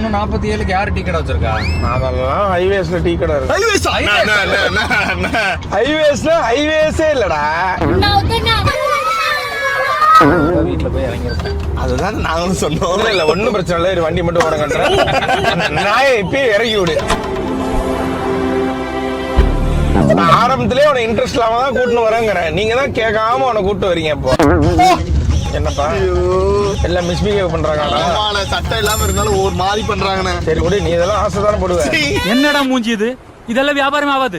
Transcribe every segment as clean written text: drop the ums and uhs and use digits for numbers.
147க்கு யாரு டீ கடை வச்சிருக்கா? அதெல்லாம் ஹைவேஸ்ல டீ கடை இருக்கு. ஹைவேஸ்ல ஹைவேஸே இல்லடா. வீட்டுல போய் இறங்கிருக்கேன். அதுதான் நாங்களும் சொன்னோம். இல்ல ஒன்னும் பிரச்சனை இல்லை, வண்டி மட்டும் ஓட கட்டுறேன். நான் இப்பயே இறக்கி விடு. ஆரம்பத்திலே உன இன்ட்ரெஸ்ட் இல்லாம தான் கூட்டின்னு வரேங்கிறேன். நீங்க தான் கேட்காம உன கூட்டு வரீங்க. இப்போ என்னப்பா எல்லாம் மிஸ்பிஹேவ் பண்றாங்கடா. சட்டம் இல்லாம இருந்தாலும் ஒரு மாதிரி பண்றாங்கண்ணே. சரி விடு, நீ இதெல்லாம் ஆசைதானே போடுவேன். என்னடா மூஞ்சி இது? இதெல்லாம் வியாபாரம் ஆகாது.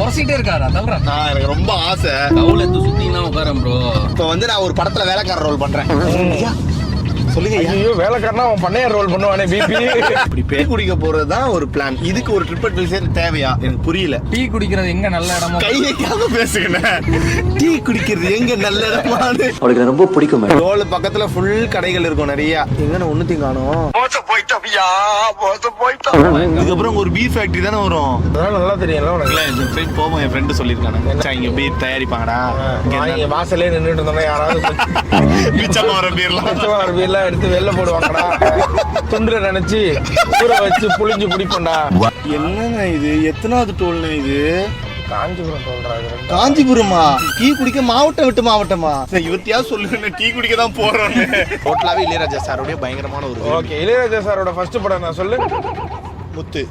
உரசிட்டே இருக்காரா? தவிர நான் எனக்கு ரொம்ப ஆசை. கவுல எடுத்து சுத்தினா உட்காரன் ப்ரோ. இப்போ வந்து நான் ஒரு படத்துல வேலைக்கார ரோல் பண்றேன். சொல்லுங்க. ஐயோ வேலைக்காரனா அவன் பண்ணையார் ரோல் பண்ணுவானே பிபி. இப்படி பேய் குடிக்க போறதுதான் ஒரு பிளான். இதுக்கு ஒரு ட்ரிப் அட்வைசர் தேவையா? எனக்கு புரியல. டீ குடிக்கிறது எங்க நல்ல இடமா? கை வைக்காம பேசுகிறேன். டீ குடிக்கிறது எங்க நல்ல இடமானு அவளுக்கு ரொம்ப பிடிக்கும். ரோல் பக்கத்துல ஃபுல் கடைகள் இருக்கும் நிறைய. எங்கன்னு ஒண்ணுத்தையும் காணோம். இதுக்கப்புறம் ஒரு பீர் ஃபேக்டரி தானே வரும். அதெல்லாம் நல்லா தெரியும்ல உனக்கு. என் ஃப்ரெண்ட் போவோம், என் ஃப்ரெண்டு சொல்லியிருக்கானே இங்க பீர் தயாரிப்பாங்கடா. இங்க வாசலே நின்றுட்டு இருந்தோம்னா யாராவது மிச்சமா வர பீர்லாம் எடுத்து வெளில போடுவாங்கடா. துண்டுல நினைச்சு ஊற வச்சு புளிஞ்சு குடிப்போம்டா. என்னங்க இது? எத்தனாவது டோல்னா இது? காஞ்சிபுரம் சொல்றாங்க. காஞ்சிபுரமா? டீ குடிக்க மாவட்டம் விட்டு மாவட்டமா? இவர்த்தையாவது சொல்லுங்க, டீ குடிக்க தான் போறோம். டோட்டலாவே இளையராஜா சாரோடைய பயங்கரமான ஒரு. ஓகே, இளையராஜா சாரோட ஃபர்ஸ்ட் படம் நான் சொல்லு. முத்து.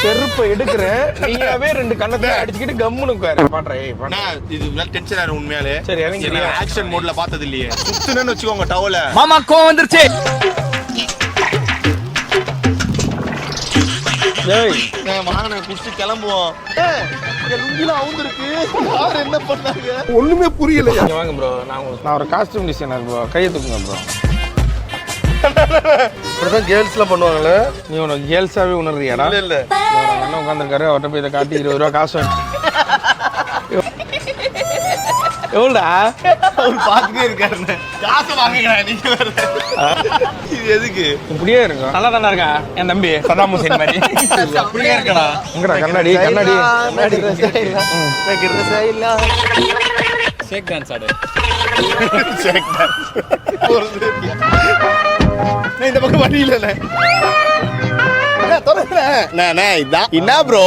செருப்பை எடுக்கிறேன், நீயாவே ரெண்டு கண்ணத்தை அடிச்சுக்கிட்டு கம்முன்னு உட்காரு. பாடுறேன் இது டென்ஷன் ஆயிரும் உண்மையாலே. சரி இறங்கி ஆக்ஷன் மோட்ல பார்த்தது இல்லையே. சுத்துனேன்னு வச்சுக்கோங்க டவல. மாமா கோவம் வந்துருச்சு. வாங்க குடிச்சு கிளம்புவோம். லுங்கில அவுந்திருக்கு. யார் என்ன பண்ணாங்க ஒண்ணுமே புரியல. வாங்க ப்ரோ, நான் ஒரு காஸ்டியூம் டிசைனர் ப்ரோ. கையை தூக்குங்க ப்ரோ. இப்படிதான் கேர்ள்ஸ்லாம் பண்ணுவாங்களே. நீ உனக்கு கேர்ள்ஸாவே உணர்றியாடா? இல்ல அண்ணன் உட்காந்துருக்காரு, அவர்கிட்ட போய் இதை காட்டி 20 ரூபா காசு எவ்வளோடா? அவர் பார்த்துட்டே இருக்காரு. காசை வாங்குறேன் நீங்க. இது எதுக்கு? இப்படியே இருக்கும். நல்லா தானே இருக்கா என் தம்பி சதாம் ஹுசேன் மாதிரி? அப்படியே இருக்கடா. எங்கடா கண்ணாடி? கண்ணாடி ஷேக் டான்ஸ் ஆடு. இந்த பக்கம் வழி இல்ல. இதான் என்ன ப்ரோ?